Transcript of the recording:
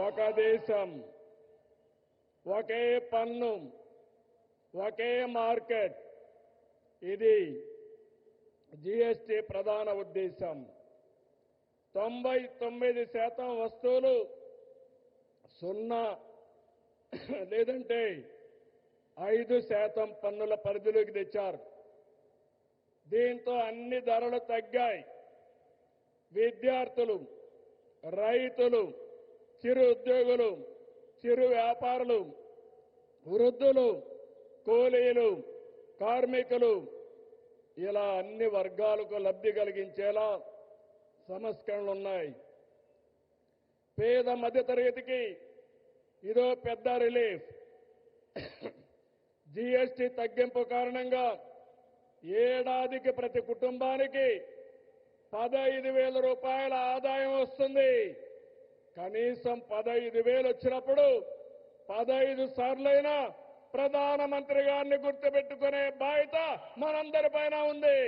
ఒక దేశం, ఒకే పన్ను, ఒకే మార్కెట్. ఇది జీఎస్టీ ప్రధాన ఉద్దేశం. 99% వస్తువులు సున్నా లేదంటే 5% పన్నుల పరిధిలోకి తెచ్చారు. దీంతో అన్ని ధరలు తగ్గాయి. విద్యార్థులు, రైతులు, చిరు ఉద్యోగులు, చిరు వ్యాపారులు, వృద్ధులు, కూలీలు, కార్మికులు ఇలా అన్ని వర్గాలకు లబ్ధి కలిగించేలా సంస్కరణలు ఉన్నాయి. పేద మధ్యతరగతికి ఇదో పెద్ద రిలీఫ్. జీఎస్టీ తగ్గింపు కారణంగా ఏడాదికి ప్రతి కుటుంబానికి 15,000 రూపాయల ఆదాయం వస్తుంది. కనీసం 15,000 వచ్చినప్పుడు 15 సార్లైనా ప్రధానమంత్రి గారిని గుర్తుపెట్టుకునే బాధ్యత మనందరిపైన ఉంది.